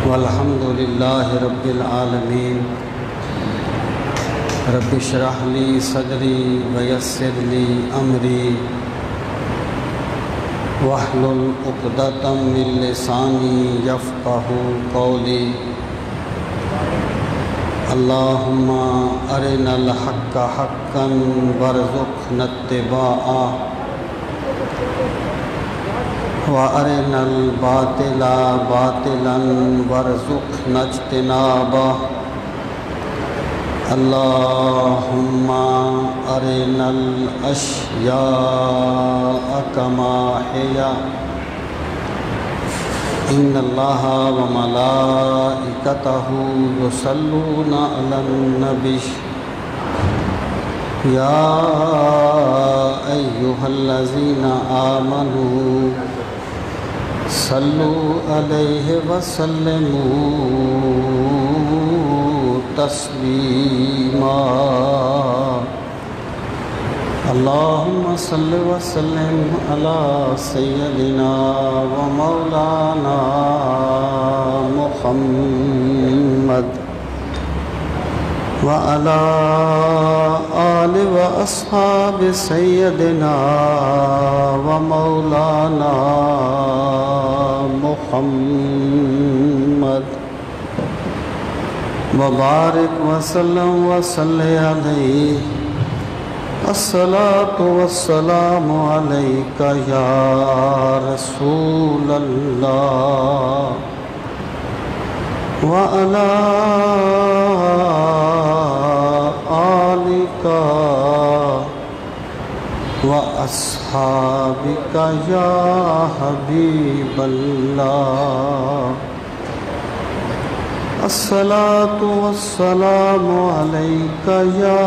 والحمد للہ رب العالمین رب اشرح لی صدری ویسر لی امری واحلل عقدۃ من لسانی یفقہوا قولی اللہم ارنا الحق حقا وارزقنا اتباعہ وَأَرِنَا الْبَاطِلَ بَاطِلًا وَارْزُقْنَا اجْتِنَابَهُ اللہم أرنا الأشیاء كما هي إن اللہ وملائکتہ یصلون علی النبی یا ایہا الذین آمنوا صلوا علیہ وسلموا تسلیما اللہم صل وسلم علی سیدنا و مولانا محمد وعلی آل و اصحاب سیدنا و مولانا محمد وبارک وسلم وصلی علیہ الصلاۃ والسلام علیک یا رسول اللہ وعلی آلک وَأَصْحَابِكَ يَا حَبِيبَ اللَّهِ الصَّلَاةُ وَالسَّلَامُ عَلَيْكَ يَا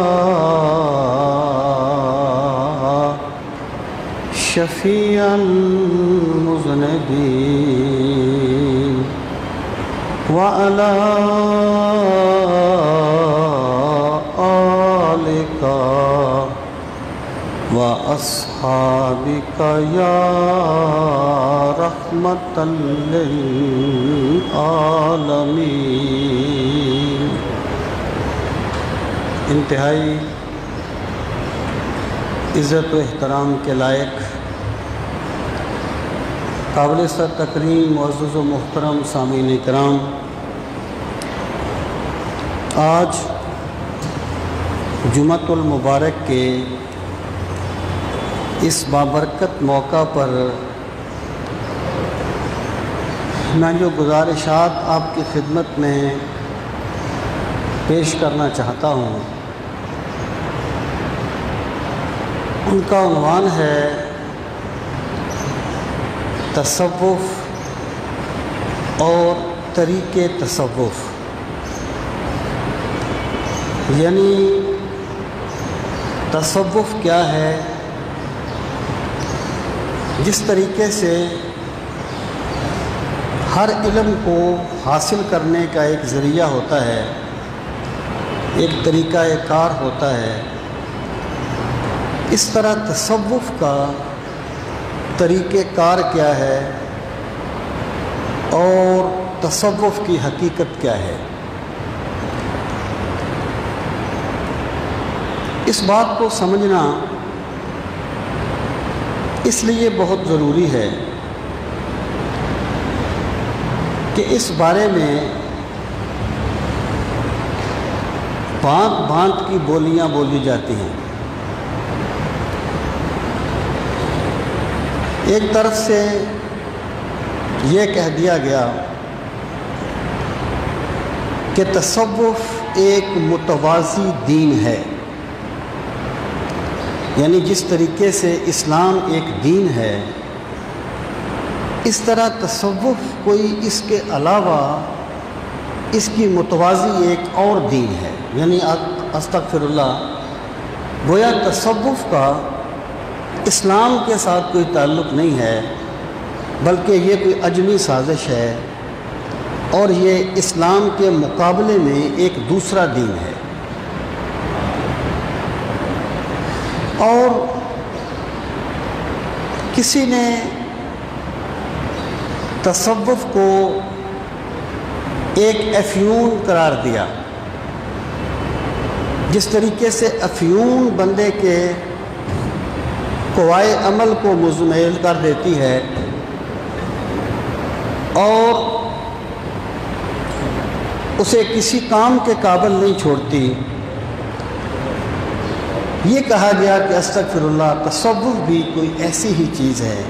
شَفِيعَ الْمُذْنِبِينَ وَعَلَى آلِكَ وَأَصْحَابِكَ يَا رَحْمَةً لِلْعَالَمِينَ انتہائی عزت و احترام کے لائق قابل سر تکریم معزز و محترم سامعین کرام، آج جمعۃ المبارک کے اس بابرکت موقع پر میں جو گزارشات آپ کی خدمت میں پیش کرنا چاہتا ہوں ان کا عنوان ہے تصوف اور طریقے تصوف، یعنی تصوف کیا ہے، جس طریقے سے ہر علم کو حاصل کرنے کا ایک ذریعہ ہوتا ہے، ایک طریقہ کار ہوتا ہے، اس طرح تصوف کا طریقہ کار کیا ہے اور تصوف کی حقیقت کیا ہے، اس بات کو سمجھنا اس لیے بہت ضروری ہے کہ اس بارے میں بھانت بھانت کی بولیاں بولی جاتی ہیں۔ ایک طرف سے یہ کہہ دیا گیا کہ تصوف ایک متوازی دین ہے، یعنی جس طریقے سے اسلام ایک دین ہے، اس طرح تصوف کوئی اس کے علاوہ اس کی متوازی ایک اور دین ہے، یعنی استغفر اللہ، گویا تصوف کا اسلام کے ساتھ کوئی تعلق نہیں ہے، بلکہ یہ کوئی اجمی سازش ہے اور یہ اسلام کے مقابلے میں ایک دوسرا دین ہے۔ اور کسی نے تصوف کو ایک افیون قرار دیا۔ جس طریقے سے افیون بندے کے قوائے عمل کو مزمحل کر دیتی ہے اور اسے کسی کام کے قابل نہیں چھوڑتی، یہ کہا گیا کہ استغفر اللہ، تصوف بھی کوئی ایسی ہی چیز ہے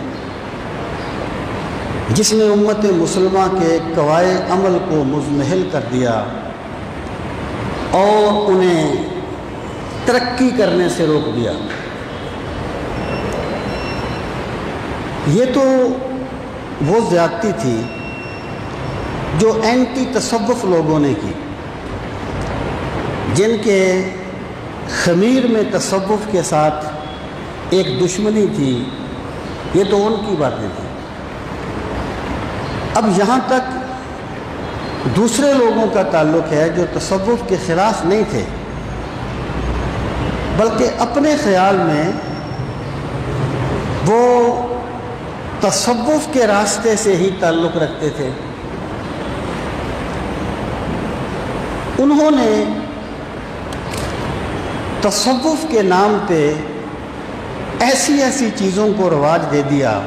جس نے امت مسلمہ کے قوائے عمل کو مزمحل کر دیا اور انہیں ترقی کرنے سے روک دیا۔ یہ تو وہ زیادتی تھی جو اینٹی تصوف لوگوں نے کی، جن کے خمیر میں تصوف کے ساتھ ایک دشمنی تھی، یہ تو ان کی باتیں تھیں۔ اب یہاں تک دوسرے لوگوں کا تعلق ہے جو تصوف کے خلاف نہیں تھے، بلکہ اپنے خیال میں وہ تصوف کے راستے سے ہی تعلق رکھتے تھے۔ انہوں نے تصوف کے نام پہ ایسی ایسی چیزوں کو رواج دے دیا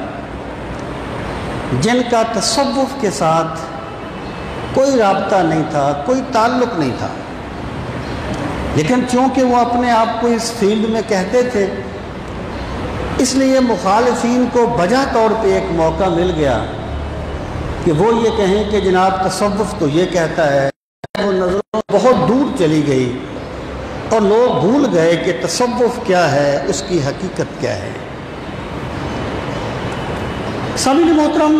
جن کا تصوف کے ساتھ کوئی رابطہ نہیں تھا، کوئی تعلق نہیں تھا، لیکن چونکہ وہ اپنے آپ کو اس فیلڈ میں کہتے تھے، اس لیے مخالفین کو بجا طور پہ ایک موقع مل گیا کہ وہ یہ کہیں کہ جناب تصوف تو یہ کہتا ہے۔ وہ نظروں بہت دور چلی گئی اور لوگ بھول گئے کہ تصوف کیا ہے، اس کی حقیقت کیا ہے۔ سامعین محترم،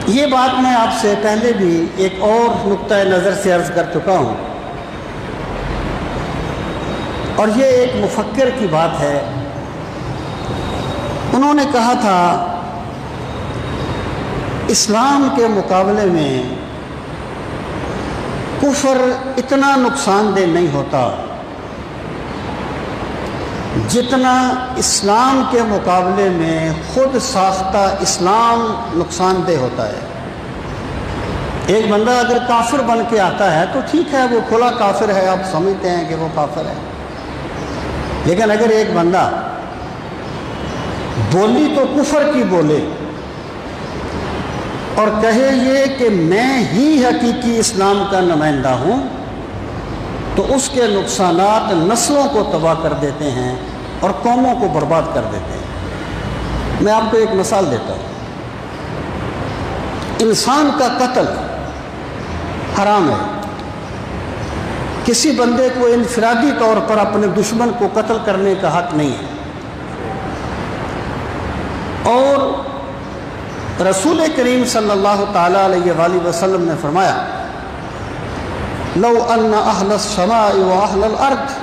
یہ بات میں آپ سے پہلے بھی ایک اور نقطۂ نظر سے عرض کر چکا ہوں، اور یہ ایک مفکر کی بات ہے۔ انہوں نے کہا تھا اسلام کے مقابلے میں کفر اتنا نقصان دہ نہیں ہوتا جتنا اسلام کے مقابلے میں خود ساختہ اسلام نقصان دہ ہوتا ہے۔ ایک بندہ اگر کافر بن کے آتا ہے تو ٹھیک ہے، وہ کھلا کافر ہے، آپ سمجھتے ہیں کہ وہ کافر ہے، لیکن اگر ایک بندہ بولی تو کفر کی بولے اور کہے یہ کہ میں ہی حقیقی اسلام کا نمائندہ ہوں، تو اس کے نقصانات نسلوں کو تباہ کر دیتے ہیں اور قوموں کو برباد کر دیتے ہیں۔ میں آپ کو ایک مثال دیتا ہوں۔ انسان کا قتل حرام ہے، کسی بندے کو انفرادی طور پر اپنے دشمن کو قتل کرنے کا حق نہیں ہے، اور رسول کریم صلی اللہ تعالیٰ علیہ وآلہ وسلم نے فرمایا لو ان اہل السماء و اہل الارض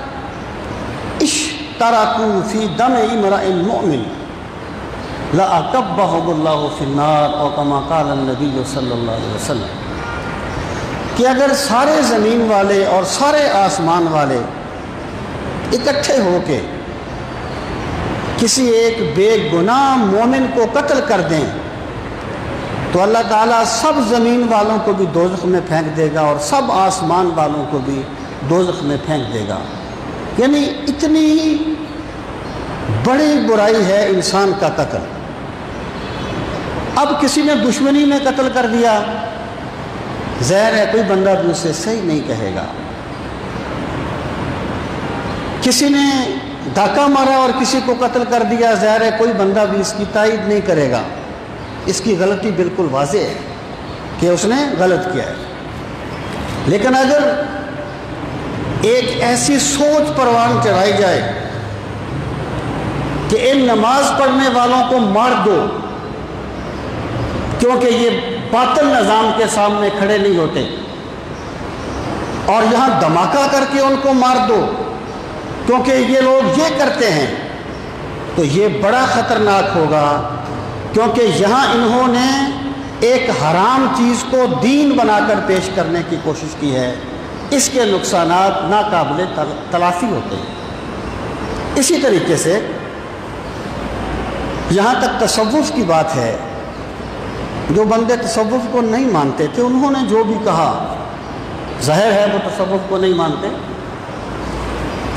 اشترکوا فی دم امرئ مؤمن لأکبہم اللہ فی النار، او کما قال النبی صلی اللہ علیہ وسلم، کہ اگر سارے زمین والے اور سارے آسمان والے اکٹھے ہو کے کسی ایک بے گناہ مومن کو قتل کر دیں تو اللہ تعالیٰ سب زمین والوں کو بھی دوزخ میں پھینک دے گا اور سب آسمان والوں کو بھی دوزخ میں پھینک دے گا۔ یعنی اتنی بڑی برائی ہے انسان کا قتل۔ اب کسی نے دشمنی میں قتل کر دیا، ظاہر ہے کوئی بندہ بھی اسے صحیح نہیں کہے گا۔ کسی نے دھاکہ مارا اور کسی کو قتل کر دیا، ظاہر ہے کوئی بندہ بھی اس کی تائید نہیں کرے گا، اس کی غلطی بالکل واضح ہے کہ اس نے غلط کیا ہے۔ لیکن اگر ایک ایسی سوچ پروان چڑھائی جائے کہ ان نماز پڑھنے والوں کو مار دو کیونکہ یہ باطل نظام کے سامنے کھڑے نہیں ہوتے، اور یہاں دھماکہ کر کے ان کو مار دو کیونکہ یہ لوگ یہ کرتے ہیں، تو یہ بڑا خطرناک ہوگا، کیونکہ یہاں انہوں نے ایک حرام چیز کو دین بنا کر پیش کرنے کی کوشش کی ہے۔ اس کے نقصانات ناقابل تلافی ہوتے ہیں۔ اسی طریقے سے یہاں تک تصوف کی بات ہے جو بندے تصوف کو نہیں مانتے تھے انہوں نے جو بھی کہا ظاہر ہے وہ تصوف کو نہیں مانتے،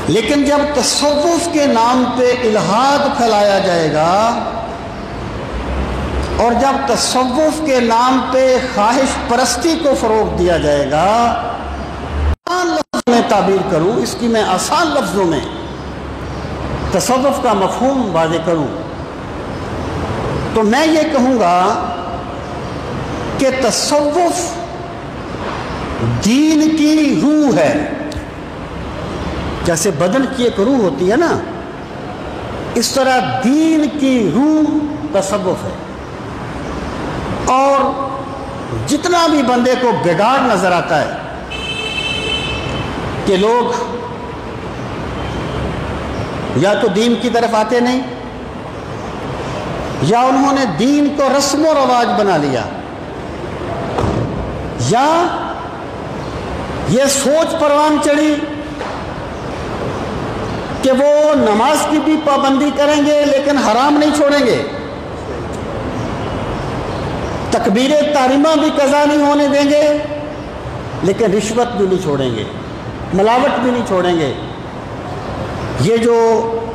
لیکن جب تصوف کے نام پہ الہاد پھیلایا جائے گا اور جب تصوف کے نام پہ خواہش پرستی کو فروغ دیا جائے گا، آسان لفظوں میں تعبیر کروں، اس کی میں آسان لفظوں میں تصوف کا مفہوم واضح کروں تو میں یہ کہوں گا کہ تصوف دین کی روح ہے۔ جیسے بدن کی ایک روح ہوتی ہے نا، اس طرح دین کی روح تصوف ہے۔ اور جتنا بھی بندے کو بگاڑ نظر آتا ہے کہ لوگ یا تو دین کی طرف آتے نہیں، یا انہوں نے دین کو رسم و رواج بنا لیا، یا یہ سوچ پروان چڑھی کہ وہ نماز کی بھی پابندی کریں گے لیکن حرام نہیں چھوڑیں گے، تکبیر تحریمہ بھی قضا نہیں ہونے دیں گے لیکن رشوت بھی نہیں چھوڑیں گے، ملاوٹ بھی نہیں چھوڑیں گے۔ یہ جو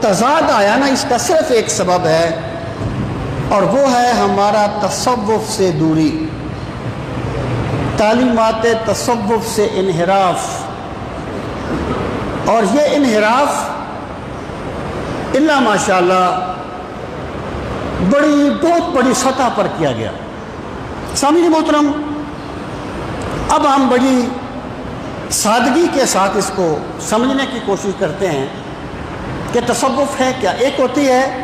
تضاد آیا نا، اس کا صرف ایک سبب ہے اور وہ ہے ہمارا تصوف سے دوری، تعلیمات تصوف سے انحراف۔ اور یہ انحراف اللہ ماشاءاللہ بہت بڑی سطح پر کیا گیا۔ سامعین محترم، اب ہم بڑی سادگی کے ساتھ اس کو سمجھنے کی کوشش کرتے ہیں کہ تصوف ہے کیا۔ ایک ہوتی ہے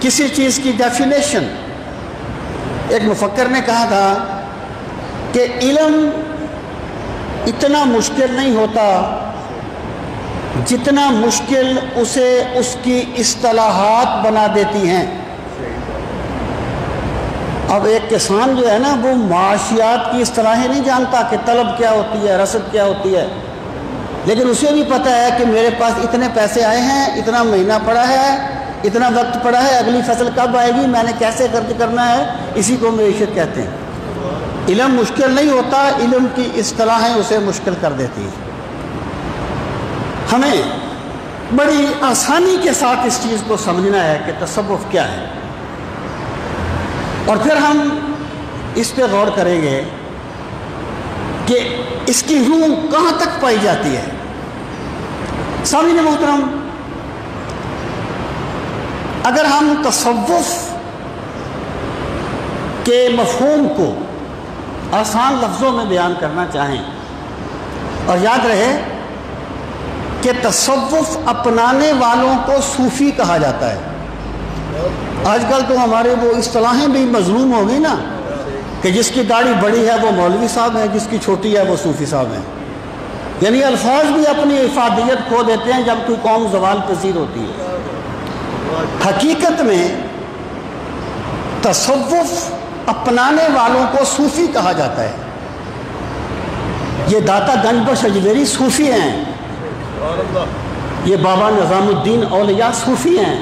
کسی چیز کی ڈیفینیشن۔ ایک مفکر نے کہا تھا کہ علم اتنا مشکل نہیں ہوتا جتنا مشکل اسے اس کی اصطلاحات بنا دیتی ہیں۔ اب ایک کسان جو ہے نا، وہ معاشیات کی اصطلاحیں نہیں جانتا کہ طلب کیا ہوتی ہے، رسد کیا ہوتی ہے، لیکن اسے بھی پتہ ہے کہ میرے پاس اتنے پیسے آئے ہیں، اتنا مہینہ پڑا ہے، اتنا وقت پڑا ہے، اگلی فصل کب آئے گی، میں نے کیسے خرچ کرنا ہے، اسی کو معیشت کہتے ہیں۔ علم مشکل نہیں ہوتا، علم کی اصطلاحیں اسے مشکل کر دیتی ہیں۔ ہمیں بڑی آسانی کے ساتھ اس چیز کو سمجھنا ہے کہ تصوف کیا ہے، اور پھر ہم اس پہ غور کریں گے کہ اس کی روح کہاں تک پائی جاتی ہے۔ سامعین محترم، اگر ہم تصوف کے مفہوم کو آسان لفظوں میں بیان کرنا چاہیں، اور یاد رہے کہ تصوف اپنانے والوں کو صوفی کہا جاتا ہے۔ آج کل تو ہمارے وہ اصطلاحیں بھی مظلوم ہو گئی نا، کہ جس کی داڑھی بڑی ہے وہ مولوی صاحب ہیں، جس کی چھوٹی ہے وہ صوفی صاحب ہیں۔ یعنی الفاظ بھی اپنی افادیت کھو دیتے ہیں جب کوئی قوم زوال پذیر ہوتی ہے۔ حقیقت میں تصوف اپنانے والوں کو صوفی کہا جاتا ہے۔ یہ داتا گنج بخش اجمیری صوفی ہیں، یہ بابا نظام الدین اولیاء صوفی ہیں۔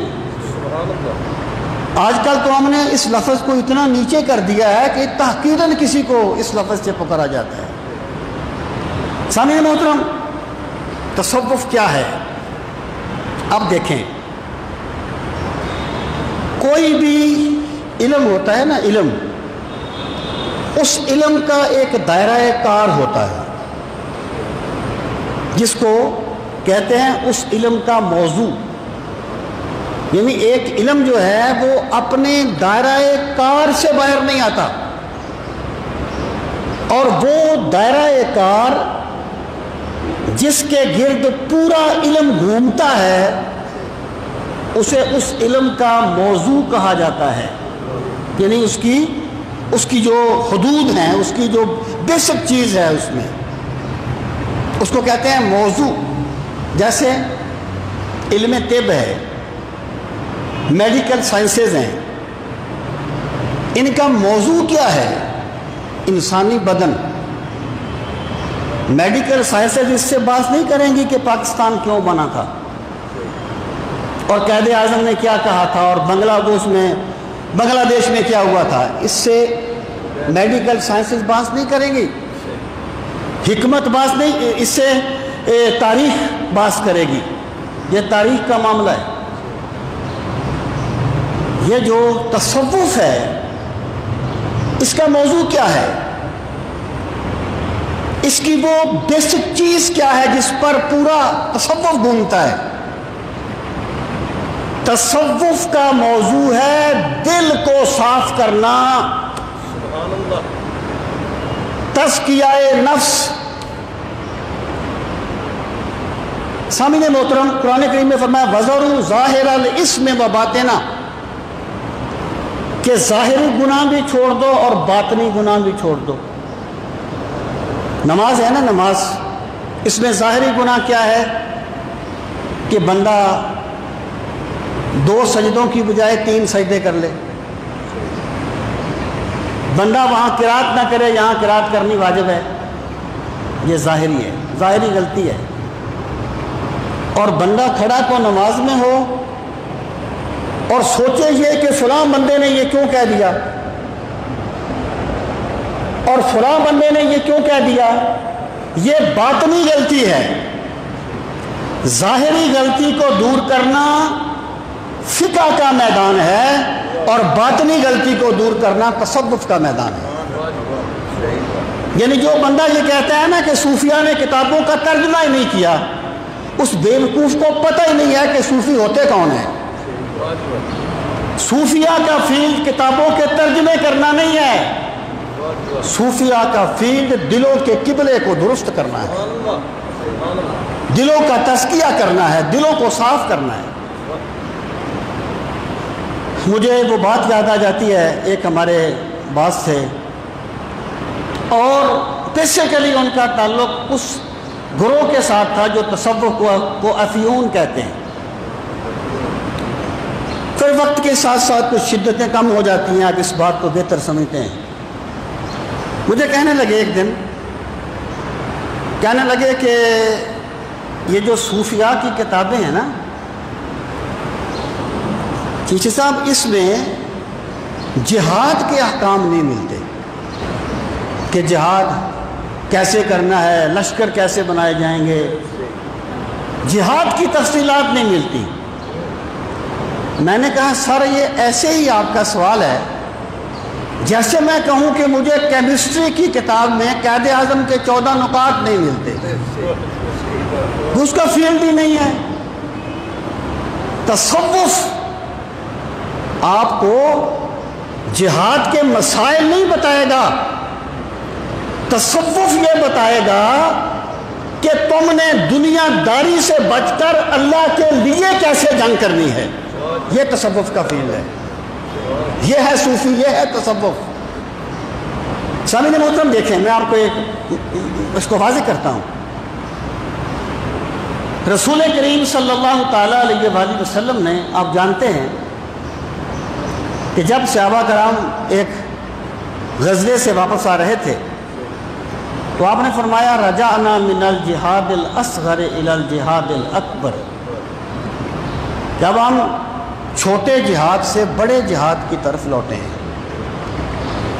آج کل تو ہم نے اس لفظ کو اتنا نیچے کر دیا ہے کہ تحقیراً کسی کو اس لفظ سے پکارا جاتا ہے۔ سامعین محترم، تصوف کیا ہے؟ اب دیکھیں، کوئی بھی علم ہوتا ہے نا، علم، اس علم کا ایک دائرہ کار ہوتا ہے جس کو کہتے ہیں اس علم کا موضوع۔ یعنی ایک علم جو ہے وہ اپنے دائرہ کار سے باہر نہیں آتا، اور وہ دائرہ کار جس کے گرد پورا علم گھومتا ہے اسے اس علم کا موضوع کہا جاتا ہے۔ یعنی اس کی جو حدود ہیں، اس کی جو بیسک چیز ہے اس میں، اس کو کہتے ہیں موضوع۔ جیسے علم طب ہے، میڈیکل سائنسز ہیں، ان کا موضوع کیا ہے؟ انسانی بدن۔ میڈیکل سائنسز اس سے بات نہیں کریں گی کہ پاکستان کیوں بنا تھا اور قائد اعظم نے کیا کہا تھا اور بنگلہ دیش میں کیا ہوا تھا۔ اس سے میڈیکل سائنسز بحث نہیں کریں گی، حکمت بحث نہیں، اس سے تاریخ بحث کرے گی۔ یہ تاریخ کا معاملہ ہے۔ یہ جو تصوف ہے اس کا موضوع کیا ہے، اس کی وہ بیسک چیز کیا ہے جس پر پورا تصوف گھومتا ہے؟ تصوف کا موضوع ہے دل کو صاف کرنا، تزکیہ نفس۔ سامعین محترم، قرآن کریم میں فرمایا وَذَرُوا ظَاهِرَ الْإِثْمِ وَبَاطِنَهُ، کہ ظاہری گناہ بھی چھوڑ دو اور باطنی گناہ بھی چھوڑ دو۔ نماز ہے نا، نماز، اس میں ظاہری گناہ کیا ہے کہ بندہ 2 سجدوں کی بجائے 3 سجدے کر لے، بندہ وہاں قرات نہ کرے، یہاں قرات کرنی واجب ہے، یہ ظاہری ہے، ظاہری غلطی ہے۔ اور بندہ کھڑا تو نماز میں ہو اور سوچے یہ کہ فلاں بندے نے یہ کیوں کہہ دیا اور فلاں بندے نے یہ کیوں کہہ دیا، یہ باطنی غلطی ہے۔ ظاہری غلطی کو دور کرنا فقہ کا میدان ہے اور باطنی غلطی کو دور کرنا تصوف کا میدان ہے۔ یعنی جو بندہ یہ کہتا ہے نا کہ صوفیہ نے کتابوں کا ترجمہ ہی نہیں کیا، اس بیوقوف کو پتہ ہی نہیں ہے کہ صوفی ہوتے کون ہیں۔ صوفیہ کا فیلڈ کتابوں کے ترجمے کرنا نہیں ہے، صوفیہ کا فیلڈ دلوں کے قبلے کو درست کرنا ہے، دلوں کا تزکیہ کرنا ہے، دلوں کو صاف کرنا ہے۔ مجھے وہ بات یاد آ جاتی ہے، ایک ہمارے باس تھے اور بیسیکلی ان کا تعلق اس گروہ کے ساتھ تھا جو تصوف کو افیون کہتے ہیں۔ پھر وقت کے ساتھ ساتھ کچھ شدتیں کم ہو جاتی ہیں، آپ اس بات کو بہتر سمجھتے ہیں۔ مجھے کہنے لگے ایک دن، کہنے لگے کہ یہ جو صوفیاء کی کتابیں ہیں نا چیچے صاحب، اس میں جہاد کے احکام نہیں ملتے کہ جہاد کیسے کرنا ہے، لشکر کیسے بنائے جائیں گے، جہاد کی تفصیلات نہیں ملتی۔ میں نے کہا سر یہ ایسے ہی آپ کا سوال ہے جیسے میں کہوں کہ مجھے کیمسٹری کی کتاب میں قائد اعظم کے 14 نکات نہیں ملتے، اس کا فیلڈ ہی نہیں ہے۔ تصوف آپ کو جہاد کے مسائل نہیں بتائے گا، تصوف یہ بتائے گا کہ تم نے دنیا داری سے بچ کر اللہ کے لیے کیسے جنگ کرنی ہے۔ یہ تصوف کا فیلڈ ہے، یہ ہے صوفی، یہ ہے تصوف۔ سامعین محترم دیکھیں، میں آپ کو اس کو واضح کرتا ہوں۔ رسول کریم صلی اللہ تعالیٰ علیہ وآلہ وسلم نے، آپ جانتے ہیں کہ جب صحابہ کرام ایک غزوے سے واپس آ رہے تھے تو آپ نے فرمایا رجعنا من الجہاد الاصغر الى الجہاد الاکبر، جب ہم چھوٹے جہاد سے بڑے جہاد کی طرف لوٹے ہیں۔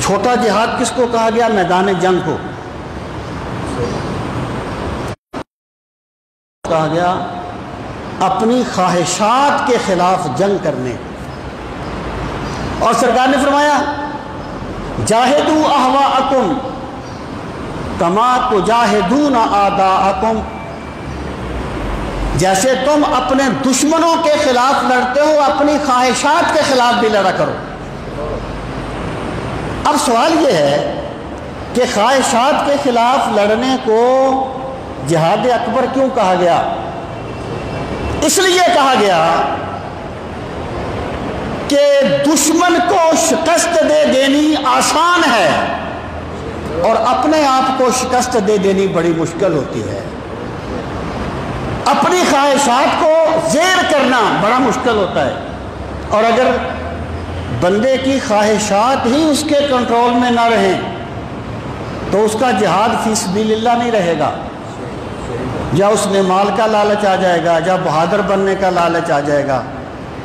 چھوٹا جہاد کس کو کہا گیا؟ میدان جنگ کو کہا گیا، اپنی خواہشات کے خلاف جنگ کرنے۔ اور سرکار نے فرمایا جاہدوا اہواءکم کما تجاہدون اعداءکم، جیسے تم اپنے دشمنوں کے خلاف لڑتے ہو اپنی خواہشات کے خلاف بھی لڑا کرو۔ اب سوال یہ ہے کہ خواہشات کے خلاف لڑنے کو جہاد اکبر کیوں کہا گیا؟ اس لیے کہا گیا کہ دشمن کو شکست دے دینی آسان ہے اور اپنے آپ کو شکست دے دینی بڑی مشکل ہوتی ہے۔ اپنی خواہشات کو زیر کرنا بڑا مشکل ہوتا ہے، اور اگر بندے کی خواہشات ہی اس کے کنٹرول میں نہ رہیں تو اس کا جہاد فی سبیل اللہ نہیں رہے گا۔ یا اس میں مال کا لالچ آ جائے گا، یا بہادر بننے کا لالچ آ جائے گا،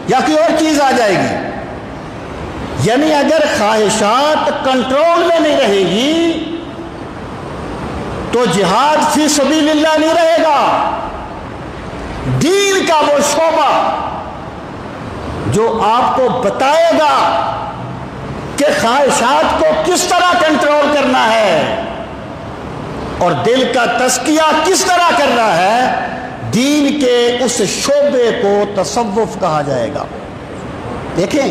یا کوئی اور چیز آ جائے گی۔ یعنی اگر خواہشات کنٹرول میں نہیں رہیں گی تو جہاد فی سبیل اللہ نہیں رہے گا۔ دین کا وہ شعبہ جو آپ کو بتائے گا کہ خواہشات کو کس طرح کنٹرول کرنا ہے اور دل کا تزکیہ کس طرح کرنا ہے، دین کے اس شعبے کو تصوف کہا جائے گا۔ دیکھیں،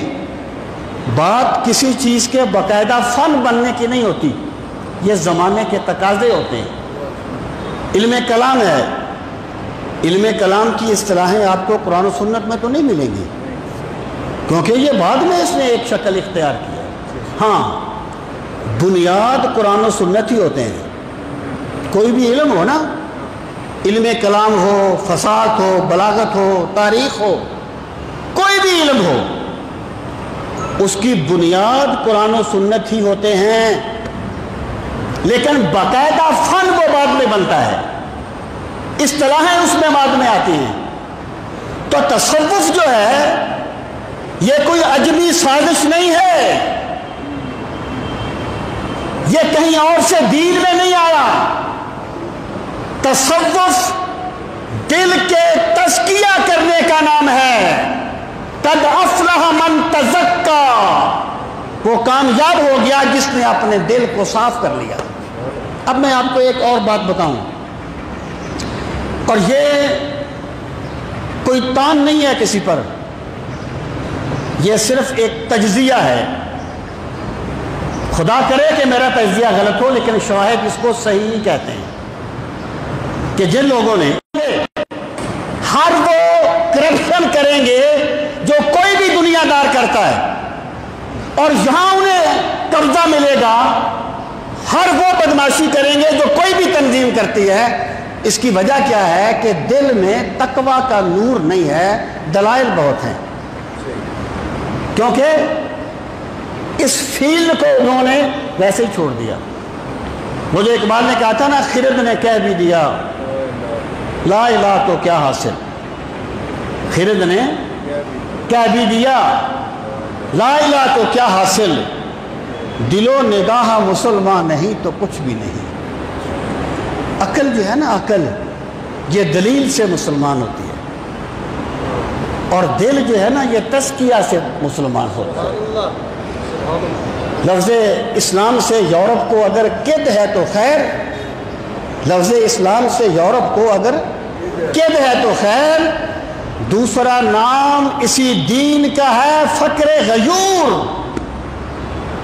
بات کسی چیز کے باقاعدہ فن بننے کی نہیں ہوتی، یہ زمانے کے تقاضے ہوتے ہیں۔ علم کلام ہے، علم کلام کی اصطلاحیں آپ کو قرآن و سنت میں تو نہیں ملیں گی، کیونکہ یہ بعد میں اس نے ایک شکل اختیار کی ہے۔ ہاں، بنیاد قرآن و سنت ہی ہوتے ہیں۔ کوئی بھی علم ہو نا، علم کلام ہو، فصاحت ہو، بلاغت ہو، تاریخ ہو، کوئی بھی علم ہو، اس کی بنیاد قرآن و سنت ہی ہوتے ہیں، لیکن باقاعدہ فن وہ بعد میں بنتا ہے، اصطلاحیں اس میں بعد میں آتی ہیں۔ تو تصوف جو ہے یہ کوئی عجمی سازش نہیں ہے، یہ کہیں اور سے دین میں نہیں آیا۔ تصوف دل کے تزکیہ کرنے کا نام ہے۔ قد افلح من تزکا، وہ کامیاب ہو گیا جس نے اپنے دل کو صاف کر لیا۔ اب میں آپ کو ایک اور بات بتاؤں، اور یہ کوئی تان نہیں ہے کسی پر، یہ صرف ایک تجزیہ ہے۔ خدا کرے کہ میرا تجزیہ غلط ہو، لیکن شواہد اس کو صحیح کہتے ہیں کہ جن لوگوں نے ہر وہ کرپشن کریں گے جو کوئی بھی دنیا دار کرتا ہے، اور یہاں انہیں قبضہ ملے گا، ہر وہ بدماشی کریں گے جو کوئی بھی تنظیم کرتی ہے، اس کی وجہ کیا ہے کہ دل میں تقویٰ کا نور نہیں ہے۔ دلائل بہت ہیں، کیونکہ اس فیلڈ کو انہوں نے ویسے ہی چھوڑ دیا۔ وہ جو اقبال نے کہا تھا نا، خرد نے کہہ بھی دیا لا الہ تو کیا حاصل، خرد نے کہہ بھی دیا لا الہ تو کیا حاصل، دل و نگاہ مسلمان نہیں تو کچھ بھی نہیں۔ عقل جو ہے نا، عقل یہ دلیل سے مسلمان ہوتی ہے، اور دل جو ہے نا یہ تزکیہ سے مسلمان ہوتا ہے۔ لفظ اسلام سے یورپ کو اگر قید ہے تو خیر، لفظ اسلام سے یورپ کو اگر قید ہے تو خیر، دوسرا نام اسی دین کا ہے فقر غیور۔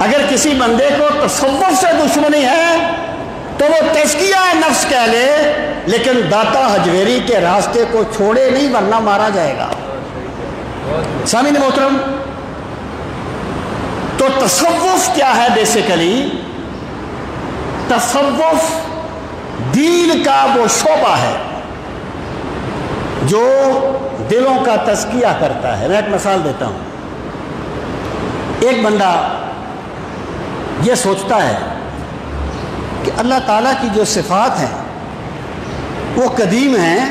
اگر کسی بندے کو تصوف سے دشمنی ہے تو وہ تزکیہ نفس کہہ لے، لیکن داتا حجویری کے راستے کو چھوڑے نہیں، ورنہ مارا جائے گا۔ سامعین محترم، تو تصوف کیا ہے؟ بیسیکلی تصوف دین کا وہ شعبہ ہے جو دلوں کا تزکیہ کرتا ہے۔ میں ایک مثال دیتا ہوں۔ ایک بندہ یہ سوچتا ہے کہ اللہ تعالیٰ کی جو صفات ہیں وہ قدیم ہیں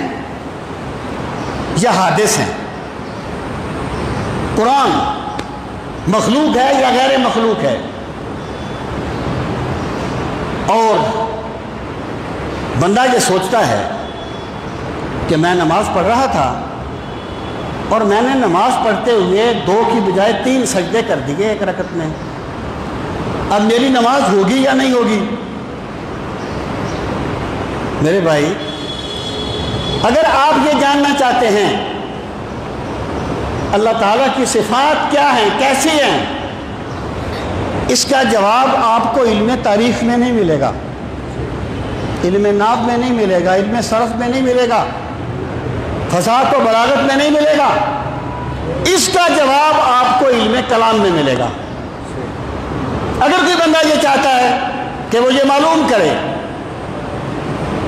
یا حادث ہیں، قرآن مخلوق ہے یا غیر مخلوق ہے، اور بندہ یہ سوچتا ہے کہ میں نماز پڑھ رہا تھا اور میں نے نماز پڑھتے ہوئے 2 کی بجائے 3 سجدے کر دیے ایک رکعت میں، اب میری نماز ہوگی یا نہیں ہوگی؟ میرے بھائی، اگر آپ یہ جاننا چاہتے ہیں اللہ تعالیٰ کی صفات کیا ہیں، کیسی ہیں، اس کا جواب آپ کو علم تاریخ میں نہیں ملے گا، علم نحو میں نہیں ملے گا، علم صرف میں نہیں ملے گا، فصاحت و بلاغت میں نہیں ملے گا، اس کا جواب آپ کو علم کلام میں ملے گا۔ اگر کوئی بندہ یہ چاہتا ہے کہ وہ یہ معلوم کرے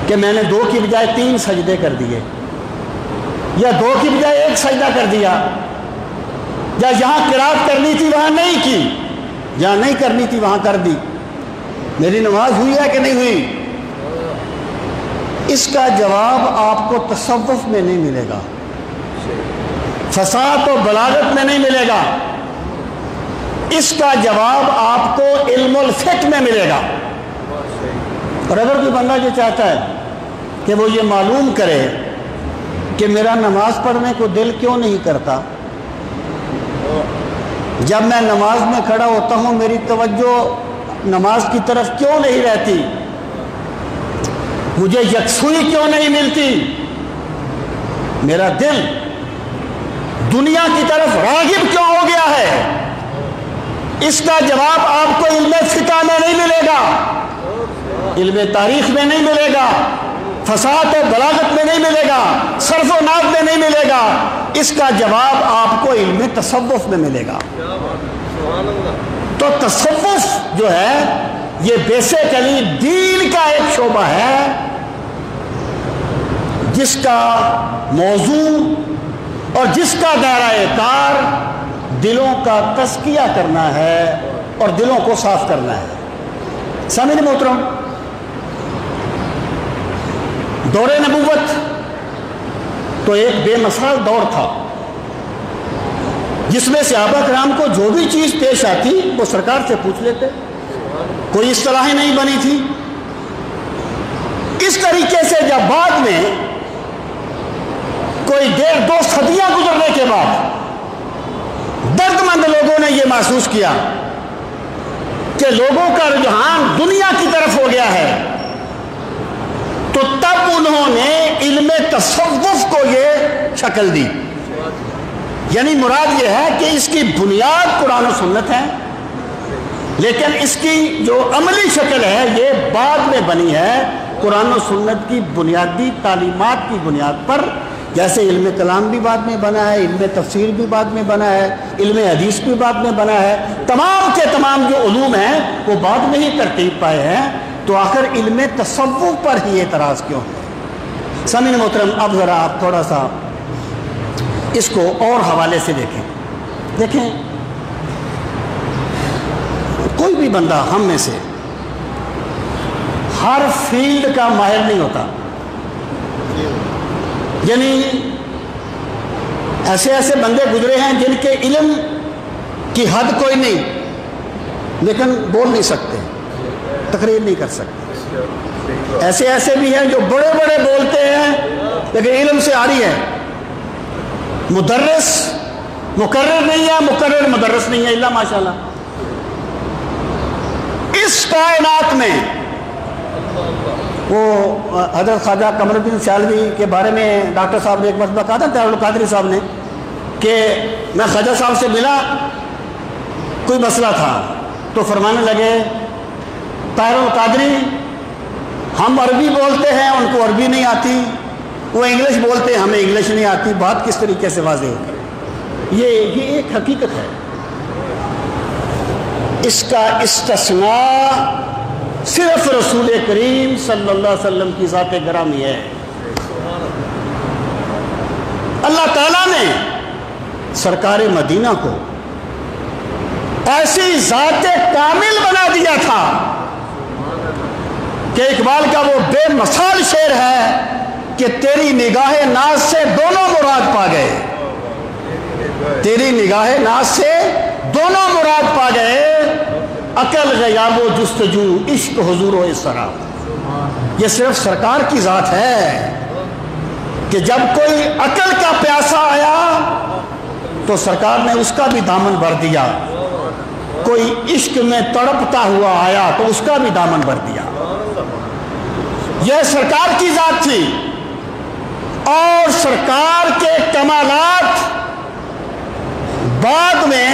کہ میں نے 2 کی بجائے 3 سجدے کر دیے، یا 2 کی بجائے 1 سجدہ کر دیا، یا جہاں قرات کرنی تھی وہاں نہیں کی، جہاں نہیں کرنی تھی وہاں کر دی، میری نماز ہوئی ہے کہ نہیں ہوئی؟ اس کا جواب آپ کو تصوف میں نہیں ملے گا، فصاحت و بلاغت میں نہیں ملے گا، اس کا جواب آپ کو علم الفقہ میں ملے گا۔ اور اگر کوئی بندہ یہ چاہتا ہے کہ وہ یہ معلوم کرے کہ میرا نماز پڑھنے کو دل کیوں نہیں کرتا، جب میں نماز میں کھڑا ہوتا ہوں میری توجہ نماز کی طرف کیوں نہیں رہتی، مجھے یکسوئی کیوں نہیں ملتی، میرا دل دنیا کی طرف راغب کیوں ہو گیا ہے، اس کا جواب آپ کو علم فقہ میں نہیں ملے گا، علم تاریخ میں نہیں ملے گا، فصاحت و بلاغت میں نہیں ملے گا، صرف و نحو میں نہیں ملے گا، اس کا جواب آپ کو علم تصوف میں ملے گا۔ تو تصوف جو ہے یہ بیسیکلی دین کا ایک شعبہ ہے جس کا موضوع اور جس کا دائرہ کار دلوں کا تزکیہ کرنا ہے اور دلوں کو صاف کرنا ہے۔ سامعین محترم، دور نبوت تو ایک بے مثال دور تھا جس میں صحابہ کرام کو جو بھی چیز پیش آتی وہ سرکار سے پوچھ لیتے، کوئی اصطلاح ہی نہیں بنی تھی۔ اس طریقے سے جب بعد میں کوئی 1.5-2 صدیاں گزرنے کے بعد درد مند لوگوں نے یہ محسوس کیا کہ لوگوں کا رجحان دنیا کی طرف ہو گیا ہے، تو تب انہوں نے علم تصوف کو یہ شکل دی۔ یعنی مراد یہ ہے کہ اس کی بنیاد قرآن و سنت ہے، لیکن اس کی جو عملی شکل ہے یہ بعد میں بنی ہے قرآن و سنت کی بنیادی تعلیمات کی بنیاد پر۔ جیسے علم کلام بھی بعد میں بنا ہے، علم تفسیر بھی بعد میں بنا ہے، علم حدیث بھی بعد میں بنا ہے، تمام کے تمام جو علوم ہیں وہ بعد میں ہی ترتیب پائے ہیں، تو آخر علم تصوف پر ہی اعتراض کیوں ہے؟ سامعین محترم، اب ذرا آپ تھوڑا سا اس کو اور حوالے سے دیکھیں کوئی بھی بندہ ہم میں سے ہر فیلڈ کا ماہر نہیں ہوتا، یعنی ایسے بندے گزرے ہیں جن کے علم کی حد کوئی نہیں لیکن بول نہیں سکتے، تقریر نہیں کر سکتے، ایسے بھی ہیں جو بڑے بڑے بولتے ہیں لیکن علم سے عاری ہے، مدرس مقرر نہیں ہے، مقرر مدرس نہیں ہے، اللہ ماشاءاللہ۔ اس کائنات میں وہ حضرت خواجہ قمر الدین سیالوی کے بارے میں ڈاکٹر صاحب نے ایک مرتبہ کہا تھا، طاہر القادری صاحب نے، کہ میں خواجہ صاحب سے ملا، کوئی مسئلہ تھا، تو فرمانے لگے طاہر القادری ہم عربی بولتے ہیں ان کو عربی نہیں آتی، وہ انگلش بولتے ہیں ہمیں انگلش نہیں آتی، بات کس طریقے سے واضح ہوگی؟ یہ ایک حقیقت ہے، اس کا استثناء صرف رسول کریم صلی اللہ علیہ وسلم کی ذات گرامی ہے۔ اللہ تعالیٰ نے سرکار مدینہ کو ایسی ذات کامل بنا دیا تھا کہ اقبال کا وہ بے مثال شعر ہے کہ تیری نگاہ ناز سے دونوں مراد پا گئے، تیری نگاہ ناز سے دونوں مراد پا گئے، عقل غیاب و جستجو عشق حضور و اضطراب۔ یہ صرف سرکار کی ذات ہے کہ جب کوئی عقل کا پیاسا آیا تو سرکار نے اس کا بھی دامن بھر دیا، کوئی عشق میں تڑپتا ہوا آیا تو اس کا بھی دامن بھر دیا۔ یہ سرکار کی ذات تھی، اور سرکار کے کمالات بعد میں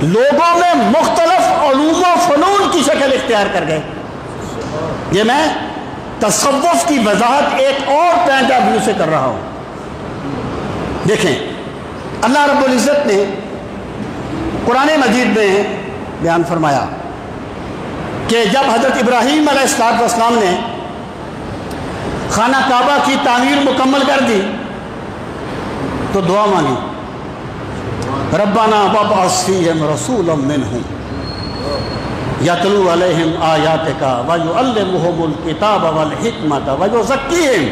لوگوں میں مختلف علوم و فنون کی شکل اختیار کر گئے۔ یہ میں تصوف کی وضاحت ایک اور پوائنٹ آف ویو سے کر رہا ہوں۔ دیکھیں اللہ رب العزت نے قرآن مجید میں بیان فرمایا کہ جب حضرت ابراہیم علیہ السلام نے خانہ کعبہ کی تعمیر مکمل کر دی تو دعا مانگی، ربنا وابعث فیہم رسولا منہم یتلو علیہم آیاتک ویعلمہم الکتاب والحکمت ویزکیہم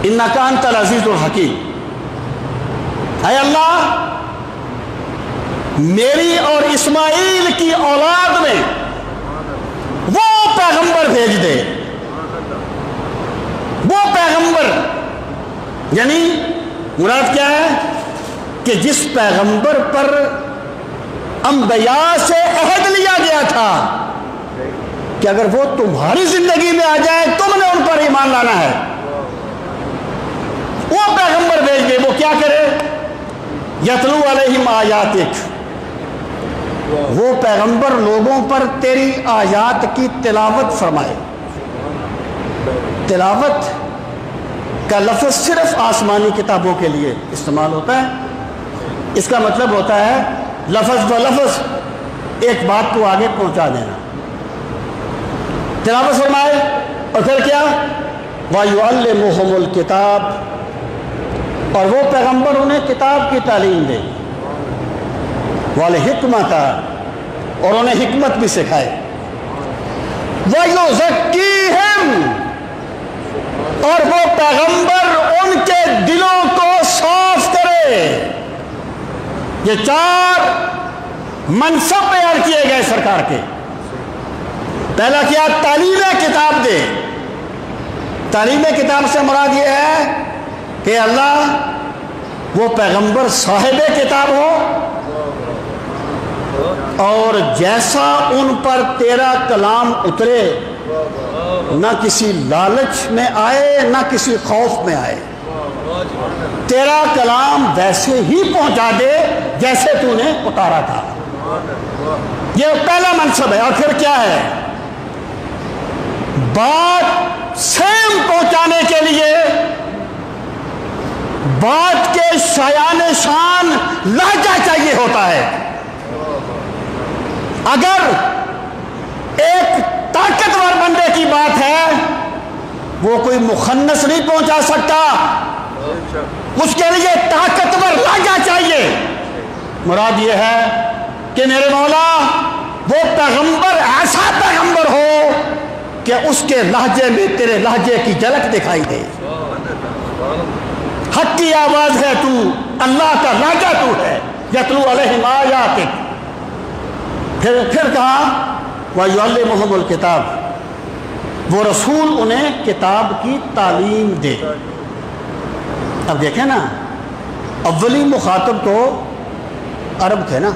انک انت العزیز الحکیم۔ اے اللہ میری اور اسماعیل کی اولاد میں وہ پیغمبر بھیج دے. وہ پیغمبر یعنی مراد کیا ہے کہ جس پیغمبر پر انبیاء سے عہد لیا گیا تھا کہ اگر وہ تمہاری زندگی میں آ جائے تم نے ان پر ایمان لانا ہے، وہ پیغمبر بھیج دے. وہ کیا کرے؟ یتلو علیہم آیاتک، وہ پیغمبر لوگوں پر تیری آیات کی تلاوت فرمائے. تلاوت کا لفظ صرف آسمانی کتابوں کے لیے استعمال ہوتا ہے. اس کا مطلب ہوتا ہے لفظ لفظ ایک بات کو آگے پہنچا دینا. تلاوت فرمائے اور پھر کیا؟ وَيُعَلِّمُهُمُ الْكِتَابَ، اور وہ پیغمبر انہیں کتاب کی تعلیم دے. وَالْحِكْمَةَ، اور انہیں حکمت بھی سکھائے. وَيُزَكِّيهِمْ، اور وہ پیغمبر ان کے دلوں کو صاف کرے. یہ 4 منصب بیان کیے گئے سرکار کے. پہلا کیا؟ تعلیم کتاب دے. تعلیم کتاب سے مراد یہ ہے کہ اللہ وہ پیغمبر صاحب کتاب ہو اور جیسا ان پر تیرا کلام اترے نہ کسی لالچ میں آئے نہ کسی خوف میں آئے. تیرا کلام ویسے ہی پہنچا دے جیسے تو نے اتارا تھا. یہ پہلا منصب ہے. اور پھر کیا ہے؟ بات سیم پہنچانے کے لیے بات کے شایان شان لہجہ چاہیے ہوتا ہے. اگر ایک طاقتور بندے کی بات ہے وہ کوئی مخنث نہیں پہنچا سکتا، اس کے لیے طاقتور لہجہ چاہیے. مراد یہ ہے کہ میرے مولا وہ پیغمبر ایسا پیغمبر ہو کہ اس کے لہجے میں تیرے لہجے کی جھلک دکھائی دے. حق کی آواز ہے تو، اللہ کا لہجہ تو ہے. یتلو علیہم آیاتک. پھر کہا وَيُعَلِّمُهُمُ الْكِتَابَ، وہ رسول انہیں کتاب کی تعلیم دے. اب دیکھیں نا، اولی مخاطب تو عرب تھے نا،